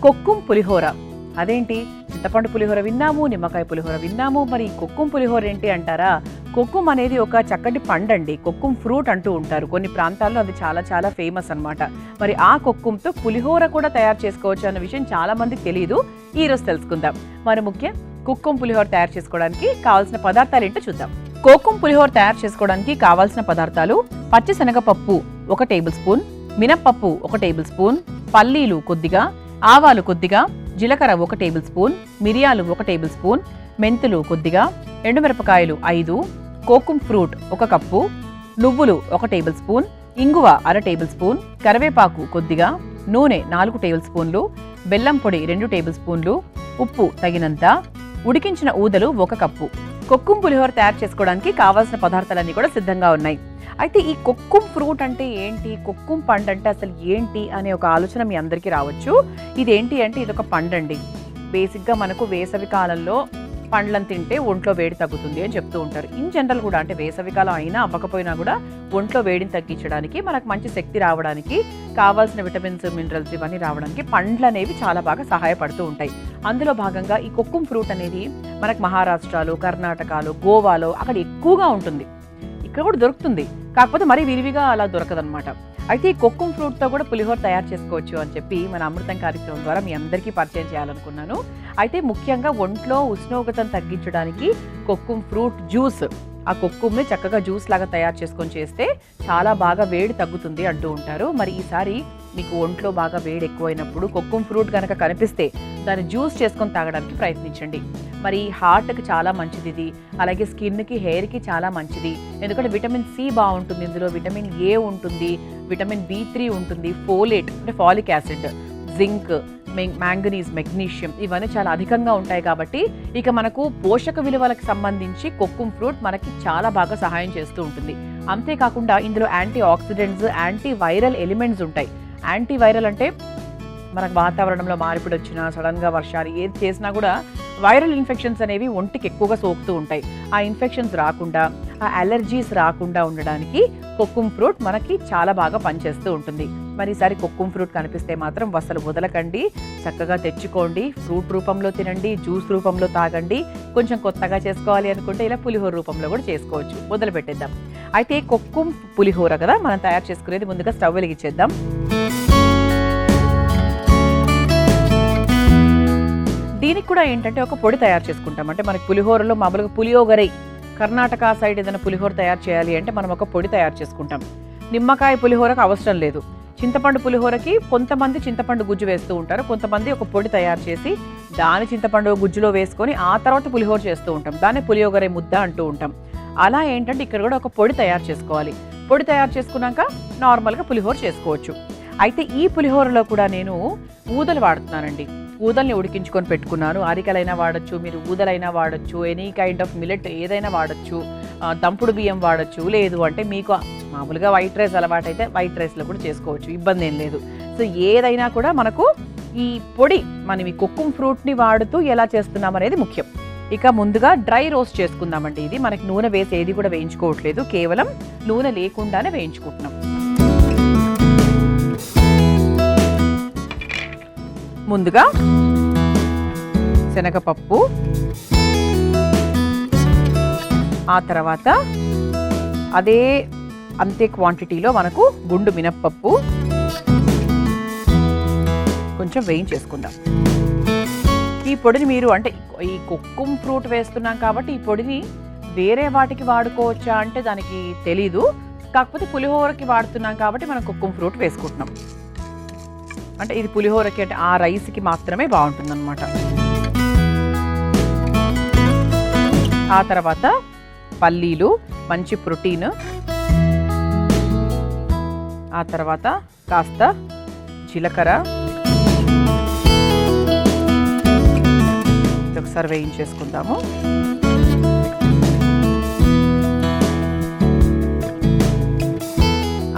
కొక్కుం పులిహోర. అదేంటి, చింతపండు పులిహోర విన్నాము, నిమ్మకాయ పులిహోర విన్నాము, మరి కొక్కుం పులిహోర ఏంటి అంటారా? కొక్కుం అనేది ఒక చక్కటి పండండి. కొక్కుం ఫ్రూట్ అంటూ ఉంటారు. కొన్ని ప్రాంతాల్లో అది చాలా చాలా ఫేమస్ అన్నమాట. మరి ఆ కొక్కుంతో పులిహోర కూడా తయారు చేసుకోవచ్చు అన్న విషయం చాలా మందికి తెలియదు. ఈరోజు తెలుసుకుందాం. మరి ముఖ్యం కొక్కుం పులిహోర తయారు చేసుకోవడానికి కావాల్సిన పదార్థాలు ఏంటో చూద్దాం. కొక్కుం పులిహోర తయారు చేసుకోవడానికి కావాల్సిన పదార్థాలు: పచ్చిశనగపప్పు 1 టేబుల్ స్పూన్, మినప్పప్పు 1 టేబుల్ స్పూన్, పల్లీలు కొద్దిగా, ఆవాలు కొద్దిగా, జీలకర్ర 1 టేబుల్ స్పూన్, మిరియాలు 1 టేబుల్ స్పూన్, మెంతులు కొద్దిగా, ఎండుమిరపకాయలు 5, కోకుం ఫ్రూట్ 1 కప్పు, నువ్వులు 1 టేబుల్ స్పూన్, ఇంగువ 1/2 టేబుల్ స్పూన్, కరివేపాకు కొద్దిగా, నూనె 4 టేబుల్ స్పూన్లు, బెల్లం పొడి 2 టేబుల్ స్పూన్లు, ఉప్పు తగినంత, ఉడికించిన ఊదలు 1 కప్పు. కొక్కుం పులిహోర తయారు చేసుకోవడానికి కావాల్సిన పదార్థాలన్నీ కూడా సిద్ధంగా ఉన్నాయి. అయితే ఈ కొక్కుం ఫ్రూట్ అంటే ఏంటి, కొక్కుం పండు అంటే అసలు ఏంటి అనే ఒక ఆలోచన మీ అందరికీ రావచ్చు. ఇదేంటి అంటే ఇదొక పండండి. బేసిక్గా మనకు వేసవి కాలంలో పండ్లను తింటే ఒంట్లో వేడి తగ్గుతుంది అని చెప్తూ ఉంటారు. ఇన్ జనరల్ కూడా, అంటే వేసవికాలం అయినా అవ్వకపోయినా కూడా ఒంట్లో వేడిని తగ్గించడానికి, మనకు మంచి శక్తి రావడానికి, కావాల్సిన విటమిన్స్ మినరల్స్ ఇవన్నీ రావడానికి పండ్లు అనేవి చాలా బాగా సహాయపడుతూ ఉంటాయి. అందులో భాగంగా ఈ కొక్కుం ఫ్రూట్ అనేది మనకు మహారాష్ట్రలో, కర్ణాటకలో, గోవాలో అక్కడ ఎక్కువగా ఉంటుంది. ఇక్కడ కూడా దొరుకుతుంది, కాకపోతే మరీ విరివిగా అలా దొరకదనమాట. అయితే ఈ కొక్కుం ఫ్రూట్తో కూడా పులిహోర తయారు చేసుకోవచ్చు అని చెప్పి మన అమృతం కార్యక్రమం ద్వారా మీ అందరికీ పరిచయం చేయాలనుకున్నాను. అయితే ముఖ్యంగా ఒంట్లో ఉష్ణోగ్రతను తగ్గించడానికి కొక్కుం ఫ్రూట్ జ్యూస్, ఆ కొక్కుమ్ని చక్కగా జ్యూస్ లాగా తయారు చేసుకొని చేస్తే చాలా బాగా వేడి తగ్గుతుంది అంటూ ఉంటారు. మరి ఈసారి మీకు ఒంట్లో బాగా వేడి ఎక్కువైనప్పుడు కొక్కుం ఫ్రూట్ కనుక కనిపిస్తే దాన్ని జ్యూస్ చేసుకొని తాగడానికి ప్రయత్నించండి. మరి హార్ట్కి చాలా మంచిది ఇది, అలాగే స్కిన్కి, హెయిర్కి చాలా మంచిది. ఎందుకంటే విటమిన్ సి బాగుంటుంది ఇందులో, విటమిన్ ఏ ఉంటుంది, విటమిన్ B3 ఉంటుంది, ఫోలేట్ అంటే phallic acid, zinc, manganese, magnesium ఇవన్నీ చాలా అధికంగా ఉంటాయి. కాబట్టి ఇక మనకు పోషక విలువలకు సంబంధించి కొక్కుం ఫ్రూట్ మనకి చాలా బాగా సహాయం చేస్తూ ఉంటుంది. అంతేకాకుండా ఇందులో anti oxidants, anti viral elements ఉంటాయి. యాంటీ వైరల్ అంటే మనకు వాతావరణంలో మార్పిడి వచ్చినా, సడన్గా వర్షాలు ఏది చేసినా కూడా వైరల్ ఇన్ఫెక్షన్స్ అనేవి ఒంటికి ఎక్కువగా సోకుతూ ఉంటాయి. ఆ ఇన్ఫెక్షన్స్ రాకుండా, ఆ అలర్జీస్ రాకుండా ఉండడానికి కొక్కుం ఫ్రూట్ మనకి చాలా బాగా పనిచేస్తూ ఉంటుంది. మరి ఈసారి కొక్కుం ఫ్రూట్ కనిపిస్తే మాత్రం అసలు వదలకండి, చక్కగా తెచ్చుకోండి, ఫ్రూట్ రూపంలో తినండి, జ్యూస్ రూపంలో తాగండి. కొంచెం కొత్తగా చేసుకోవాలి అనుకుంటే ఇలా పులిహోర రూపంలో కూడా చేసుకోవచ్చు. మొదలు పెట్టేద్దాం. అయితే కొక్కుం పులిహోర కదా మనం తయారు చేసుకునేది. ముందుగా స్టవ్ వెలిగించేద్దాం. దీనికి కూడా ఏంటంటే ఒక పొడి తయారు చేసుకుంటాం. అంటే మనకి పులిహోరలో మామూలుగా పులియోగరై, కర్ణాటక సైడ్ ఏదైనా పులిహోర తయారు చేయాలి అంటే మనం ఒక పొడి తయారు చేసుకుంటాం. నిమ్మకాయ పులిహోరకు అవసరం లేదు. చింతపండు పులిహోరకి కొంతమంది చింతపండు గుజ్జు వేస్తూ ఉంటారు, కొంతమంది ఒక పొడి తయారు చేసి దాని చింతపండు గుజ్జులో వేసుకొని ఆ తర్వాత పులిహోర చేస్తూ ఉంటాం. దాన్ని పులియోగరై ముద్ద అంటూ ఉంటాం. అలా ఏంటంటే ఇక్కడ కూడా ఒక పొడి తయారు చేసుకోవాలి. పొడి తయారు చేసుకున్నాక నార్మల్గా పులిహోర చేసుకోవచ్చు. అయితే ఈ పులిహోరలో కూడా నేను ఊదలు వాడుతున్నానండి. ఊదల్ని ఉడికించుకొని పెట్టుకున్నాను. అరికలైనా వాడచ్చు, మీరు ఊదలైనా వాడచ్చు, ఎనీ కైండ్ ఆఫ్ మిల్లెట్ ఏదైనా వాడచ్చు, దంపుడు బియ్యం వాడచ్చు. లేదు అంటే మీకు మామూలుగా వైట్ రైస్ అలవాటు అయితే వైట్ రైస్లో కూడా చేసుకోవచ్చు, ఇబ్బంది ఏం లేదు. సో ఏదైనా కూడా మనకు ఈ పొడి, మనం ఈ కొక్కుం ఫ్రూట్ని వాడుతూ ఎలా చేస్తున్నాం అనేది ముఖ్యం. ఇక ముందుగా డ్రై రోస్ట్ చేసుకుందామండి. ఇది మనకి నూనె వేసి ఏది కూడా వేయించుకోవట్లేదు, కేవలం నూనె లేకుండానే వేయించుకుంటున్నాం. ముందుగా శనగపప్పు, ఆ తర్వాత అంతే క్వాంటిటీలో మనకు గుండు మినప్పప్పు కొంచెం వేయించేసుకుందాం. ఈ పొడిని మీరు అంటే ఈ కొక్కుం ఫ్రూట్ వేస్తున్నాం కాబట్టి ఈ పొడిని వేరే వాటికి వాడుకోవచ్చా అంటే దానికి తెలీదు. కాకపోతే పులిహోరకి వాడుతున్నాం కాబట్టి మనం కొక్కుం ఫ్రూట్ వేసుకుంటున్నాం. అంటే ఇది పులిహోరకి అంటే ఆ రైస్కి మాత్రమే బాగుంటుంది అనమాట. ఆ తర్వాత పల్లీలు, మంచి ప్రోటీన్, ఆ తర్వాత కాస్త జీలకర్ర ఒకసారి వేయించేసుకుందాము.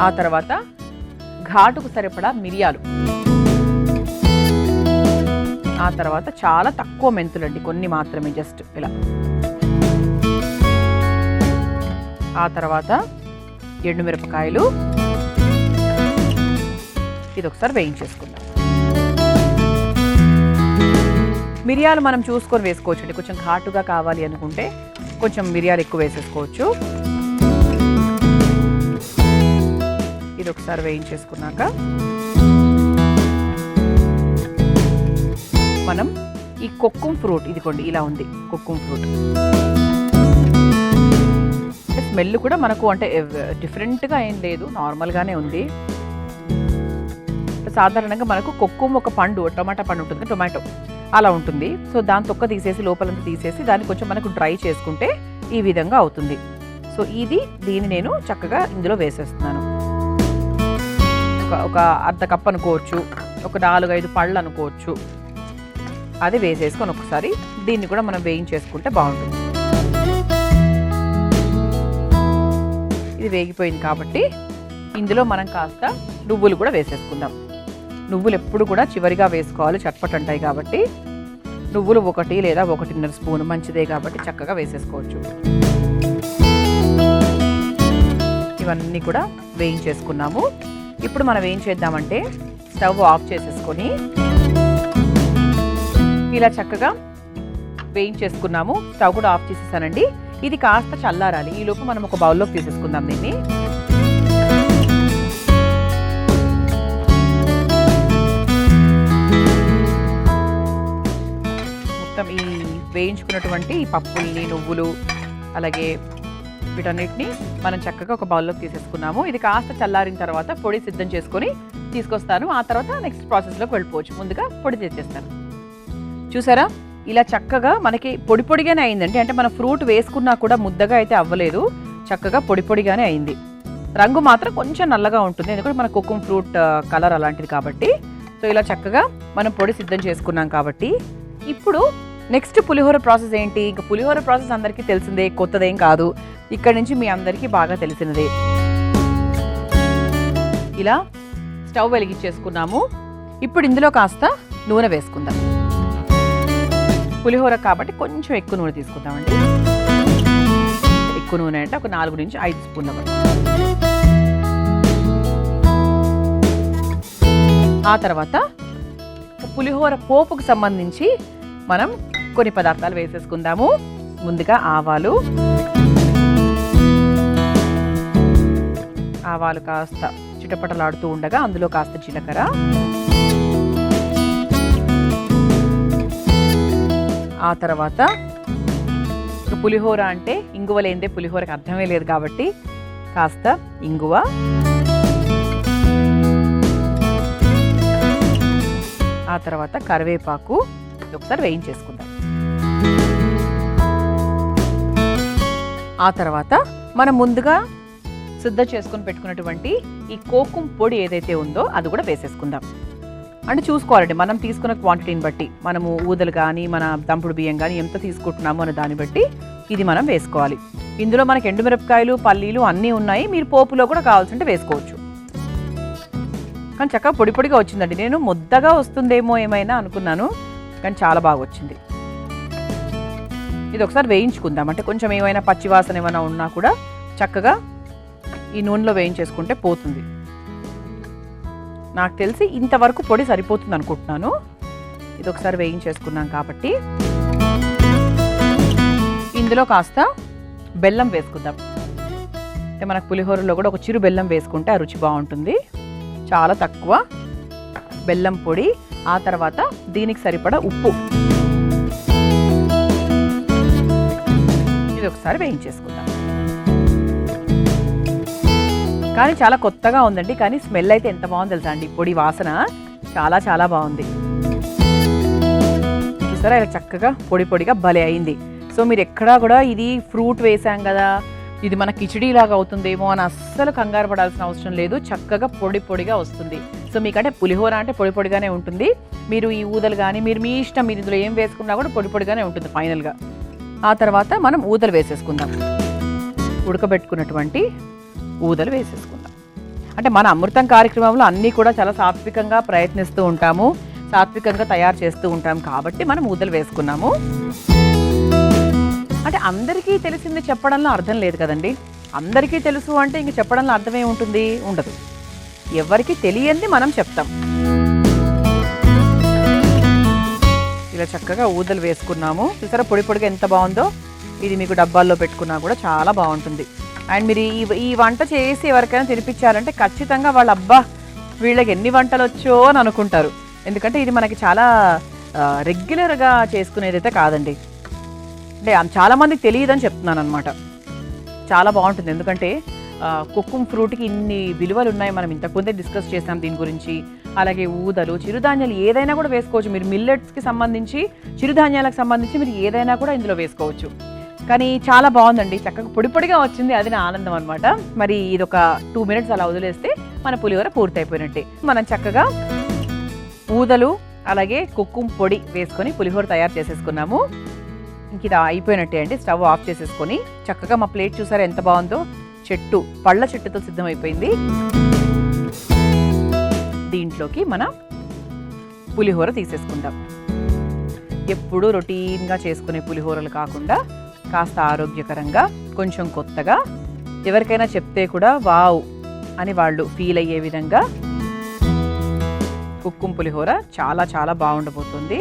ఆ తర్వాత ఘాటుకు సరిపడా మిరియాలు, ఆ తర్వాత చాలా తక్కువ మెంతులండి, కొన్ని మాత్రమే, జస్ట్ ఇలా. ఆ తర్వాత ఎండుమిరపకాయలు, ఇది ఒకసారి వేయించేసుకుందాం. మిరియాలు మనం చూసుకొని వేసుకోవచ్చు అండి. కొంచెం ఘాటుగా కావాలి అనుకుంటే కొంచెం మిరియాలు ఎక్కువ వేసేసుకోవచ్చు. ఇది ఒకసారి వేయించేసుకున్నాక మనం ఈ కొక్కుం ఫ్రూట్, ఇదిగోండి ఇలా ఉంది కొక్కుం ఫ్రూట్. స్మెల్ కూడా మనకు అంటే డిఫరెంట్గా ఏం లేదు, నార్మల్గానే ఉంది. సాధారణంగా మనకు కొక్కుం ఒక పండు, టొమాటో పండు ఉంటుంది, టొమాటో అలా ఉంటుంది. సో దాని తొక్క తీసేసి లోపలంతా తీసేసి దాన్ని కొంచెం మనకు డ్రై చేసుకుంటే ఈ విధంగా అవుతుంది. సో దీన్ని నేను చక్కగా ఇందులో వేసేస్తున్నాను. ఒక అర్ధ కప్ అనుకోవచ్చు, ఒక 4-5 పళ్ళు అనుకోవచ్చు. అది వేసేసుకొని ఒకసారి దీన్ని కూడా మనం వేయించేసుకుంటే బాగుంటుంది. ఇది వేగిపోయింది కాబట్టి ఇందులో మనం కాస్త నువ్వులు కూడా వేసేసుకుందాం. నువ్వులు ఎప్పుడు కూడా చివరిగా వేసుకోవాలి, చట్పట్ అంటాయి కాబట్టి. నువ్వులు 1 లేదా 1.5 స్పూన్ మంచిదే కాబట్టి చక్కగా వేసేసుకోవచ్చు. ఇవన్నీ కూడా వేయించేసుకున్నాము. ఇప్పుడు మనం ఏం చేద్దామంటే స్టవ్ ఆఫ్ చేసేసుకొని ఇలా చక్కగా వేయించేసుకున్నాము. స్టవ్ కూడా ఆఫ్ చేసేసానండి. ఇది కాస్త చల్లారాలి. ఈలోపు మనం ఒక బౌల్లోకి తీసేసుకుందాం దీన్ని. మొత్తం ఈ వేయించుకున్నటువంటి పప్పుల్ని, నువ్వులు, అలాగే వీటన్నిటిని మనం చక్కగా ఒక బౌల్లోకి తీసేసుకున్నాము. ఇది కాస్త చల్లారిన తర్వాత పొడి సిద్ధం చేసుకొని తీసుకొస్తాను. ఆ తర్వాత నెక్స్ట్ ప్రాసెస్లోకి వెళ్ళిపోవచ్చు. ముందుగా పొడి తెచ్చేస్తాను. చూసారా, ఇలా చక్కగా మనకి పొడి పొడిగానే అయిందండి. అంటే మనం ఫ్రూట్ వేసుకున్నా కూడా ముద్దగా అయితే అవ్వలేదు, చక్కగా పొడి పొడిగానే అయింది. రంగు మాత్రం కొంచెం నల్లగా ఉంటుంది, ఎందుకంటే మన కొక్కుం ఫ్రూట్ కలర్ అలాంటిది కాబట్టి. సో ఇలా చక్కగా మనం పొడి సిద్ధం చేసుకున్నాం కాబట్టి ఇప్పుడు నెక్స్ట్ పులిహోర ప్రాసెస్ ఏంటి? ఇంకా పులిహోర ప్రాసెస్ అందరికీ తెలిసిందే, కొత్తదేం కాదు. ఇక్కడి నుంచి మీ అందరికీ బాగా తెలిసినదే. ఇలా స్టవ్ వెలిగించేసుకున్నాము. ఇప్పుడు ఇందులో కాస్త నూనె వేసుకుందాం. పులిహోర కాబట్టి కొంచెం ఎక్కువ నూనె తీసుకుందామండి. ఎక్కువ నూనె అంటే ఒక 4 నుంచి 5 స్పూన్ల వరకు. ఆ తర్వాత పులిహోర పోపుకు సంబంధించి మనం కొన్ని పదార్థాలు వేసేసుకుందాము. ముందుగా ఆవాలు కాస్త చిటపటలాడుతూ ఉండగా అందులో కాస్త జీలకర్ర, ఆ తర్వాత పులిహోర అంటే ఇంగువ లేనిదే పులిహోరకి అర్థమే లేదు కాబట్టి కాస్త ఇంగువ, ఆ తర్వాత కరివేపాకు ఒకసారి వేయించేసుకుందాం. ఆ తర్వాత మనం ముందుగా సిద్ధం చేసుకుని పెట్టుకున్నటువంటి ఈ కోకుం పొడి ఏదైతే ఉందో అది కూడా వేసేసుకుందాం. అంటే చూసుకోవాలండి, మనం తీసుకున్న క్వాంటిటీని బట్టి, మనము ఊదలు కానీ మన దంపుడు బియ్యం కానీ ఎంత తీసుకుంటున్నామో అనే దాన్ని బట్టి ఇది మనం వేసుకోవాలి. ఇందులో మనకి ఎండుమిరపకాయలు, పల్లీలు అన్నీ ఉన్నాయి. మీరు పోపులో కూడా కావాల్సింటే వేసుకోవచ్చు. కానీ చక్కగా పొడి పొడిగా వచ్చిందండి. నేను ముద్దగా వస్తుందేమో ఏమైనా అనుకున్నాను, కానీ చాలా బాగా వచ్చింది. ఇది ఒకసారి వేయించుకుందాం. అంటే కొంచెం ఏమైనా పచ్చివాసన ఏమైనా ఉన్నా కూడా చక్కగా ఈ నూనెలో వేయించేసుకుంటే పోతుంది. నాకు తెలిసి ఇంతవరకు పొడి సరిపోతుంది అనుకుంటున్నాను. ఇది ఒకసారి వేయించేసుకున్నాం కాబట్టి ఇందులో కాస్త బెల్లం వేసుకుందాం. అంటే మనకు పులిహోరలో కూడా ఒక చిరు బెల్లం వేసుకుంటే ఆ రుచి బాగుంటుంది. చాలా తక్కువ బెల్లం పొడి, ఆ తర్వాత దీనికి సరిపడా ఉప్పు. ఇది ఒకసారి వేయించేసుకుందాం. కానీ చాలా కొత్తగా ఉందండి, కానీ స్మెల్ అయితే ఎంత బాగుంది తెలుసా అండి. పొడి వాసన చాలా చాలా బాగుంది. చూసారా, ఇలా చక్కగా పొడి పొడిగా భలే అయింది. సో మీరు ఎక్కడా కూడా ఇది ఫ్రూట్ వేసాం కదా, ఇది మన కిచిడీ లాగా అవుతుందేమో అని అస్సలు కంగారు పడాల్సిన అవసరం లేదు. చక్కగా పొడి పొడిగా వస్తుంది. సో మీకంటే పులిహోర అంటే పొడి పొడిగానే ఉంటుంది. మీరు ఈ ఊదలు కానీ మీరు మీ ఇష్టం, మీరు ఇందులో ఏం వేసుకున్నా కూడా పొడి పొడిగానే ఉంటుంది ఫైనల్గా. ఆ తర్వాత మనం ఊదలు వేసేసుకుందాం. ఉడకబెట్టుకున్నటువంటి ఊదలు వేసేసుకుందాం. అంటే మన అమృతం కార్యక్రమంలో అన్నీ కూడా చాలా సాత్వికంగా ప్రయత్నిస్తూ ఉంటాము, సాత్వికంగా తయారు చేస్తూ ఉంటాం కాబట్టి మనం ఊదలు వేసుకున్నాము. అంటే అందరికీ తెలిసింది చెప్పడంలో అర్థం లేదు కదండి. అందరికీ తెలుసు అంటే ఇంక చెప్పడంలో అర్థమే ఉంటుంది, ఉండదు. ఎవరికి తెలియంది మనం చెప్తాం. ఇలా ఇలా చక్కగా ఊదలు వేసుకున్నాము. చూసారా పొడి పొడిగా ఎంత బాగుందో. ఇది మీకు డబ్బాల్లో పెట్టుకున్నా కూడా చాలా బాగుంటుంది. అండ్ మీరు ఈ వంట చేసి ఎవరికైనా తినిపించారంటే ఖచ్చితంగా వాళ్ళ అబ్బా వీళ్ళకి ఎన్ని వంటలు వచ్చో అని అనుకుంటారు. ఎందుకంటే ఇది మనకి చాలా రెగ్యులర్గా చేసుకునేదైతే కాదండి. అంటే చాలామందికి తెలియదని చెప్తున్నాను అనమాట. చాలా బాగుంటుంది. ఎందుకంటే కుక్కుమ్ ఫ్రూట్కి ఇన్ని విలువలు ఉన్నాయి. మనం ఇంతకుముందే డిస్కస్ చేసాం దీని గురించి. అలాగే ఊదలు, చిరుధాన్యాలు ఏదైనా కూడా వేసుకోవచ్చు. మీరు మిల్లెట్స్కి సంబంధించి, చిరుధాన్యాలకు సంబంధించి మీరు ఏదైనా కూడా ఇందులో వేసుకోవచ్చు. కానీ చాలా బాగుందండి. చక్కగా పొడి పొడిగా వచ్చింది. అది నా ఆనందం అనమాట. మరి ఇది ఒక 2 minutes అలా వదిలేస్తే మన పులిహోర పూర్తయిపోయినట్టే. మనం చక్కగా ఊదలు అలాగే కుక్కుమ్ పొడి వేసుకొని పులిహోర తయారు చేసేసుకున్నాము. ఇంక ఇది అయిపోయినట్టే అండి. స్టవ్ ఆఫ్ చేసేసుకొని చక్కగా మా ప్లేట్ చూసారా ఎంత బాగుందో. పళ్ళ చెట్టుతో సిద్ధమైపోయింది. దీంట్లోకి మన పులిహోర తీసేసుకుందాం. ఎప్పుడూ రొటీన్గా చేసుకునే పులిహోరలు కాకుండా కాస్త ఆరోగ్యకరంగా, కొంచెం కొత్తగా, ఎవరికైనా చెప్తే కూడా వావ్ అని వాళ్ళు ఫీల్ అయ్యే విధంగా కుక్కుమ్ పులిహోర చాలా చాలా బాగుండబోతుంది.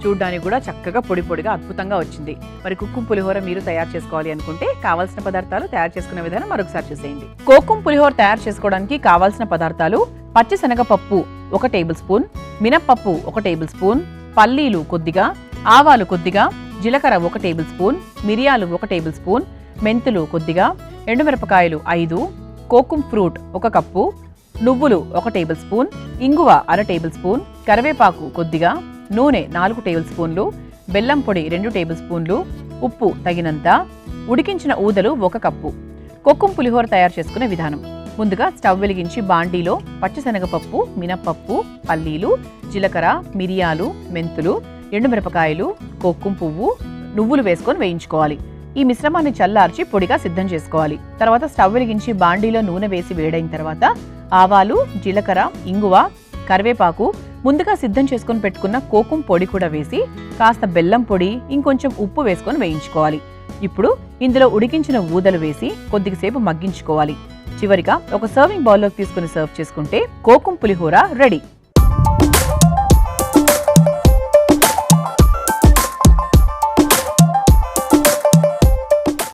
చూడ్డానికి కూడా చక్కగా పొడి పొడిగా అద్భుతంగా వచ్చింది. మరి కుక్కుమ్ పులిహోర మీరు తయారు చేసుకోవాలి అనుకుంటే కావాల్సిన పదార్థాలు, తయారు చేసుకునే విధానం మరొకసారి చూసేయండి. కుక్కుమ్ పులిహోర తయారు చేసుకోవడానికి కావాల్సిన పదార్థాలు: పచ్చిశనగపప్పు 1 టేబుల్ స్పూన్, మినప్పప్పు 1 టేబుల్ స్పూన్, పల్లీలు కొద్దిగా, ఆవాలు కొద్దిగా, జీలకర్ర 1 టేబుల్ స్పూన్, మిరియాలు 1 టేబుల్ స్పూన్, మెంతులు కొద్దిగా, ఎండుమిరపకాయలు 5, కోకుమ్ ఫ్రూట్ 1 కప్పు, నువ్వులు 1 టేబుల్ స్పూన్, ఇంగువ 1/2 టేబుల్ స్పూన్, కరివేపాకు కొద్దిగా, నూనె 4 టేబుల్ స్పూన్లు, బెల్లం పొడి 2 టేబుల్ స్పూన్లు, ఉప్పు తగినంత, ఉడికించిన ఊదలు 1 కప్పు. కుక్కుమ్ పులిహోర తయారు చేసుకునే విధానం: ముందుగా స్టవ్ వెలిగించి బాండీలో పచ్చిశనగపప్పు, మినప్పప్పు, పల్లీలు, జీలకర్ర, మిరియాలు, మెంతులు, ఎండుమిరపకాయలు, కొక్కుం పువ్వు, నువ్వులు వేసుకొని వేయించుకోవాలి. ఈ మిశ్రమాన్ని చల్లార్చి పొడిగా సిద్ధం చేసుకోవాలి. తర్వాత స్టవ్ వెలిగించి బాండీలో నూనె వేసి వేడైన తర్వాత ఆవాలు, జీలకర్ర, ఇంగువ, కరివేపాకు, ముందుగా సిద్ధం చేసుకొని పెట్టుకున్న కోకుం పొడి కూడా వేసి కాస్త బెల్లం పొడి, ఇంకొంచెం ఉప్పు వేసుకొని వేయించుకోవాలి. ఇప్పుడు ఇందులో ఉడికించిన ఊదలు వేసి కొద్దిసేపు మగ్గించుకోవాలి. చివరిగా ఒక సర్వింగ్ బౌల్లోకి తీసుకుని సర్వ్ చేసుకుంటే కోకుం పులిహోర రెడీ.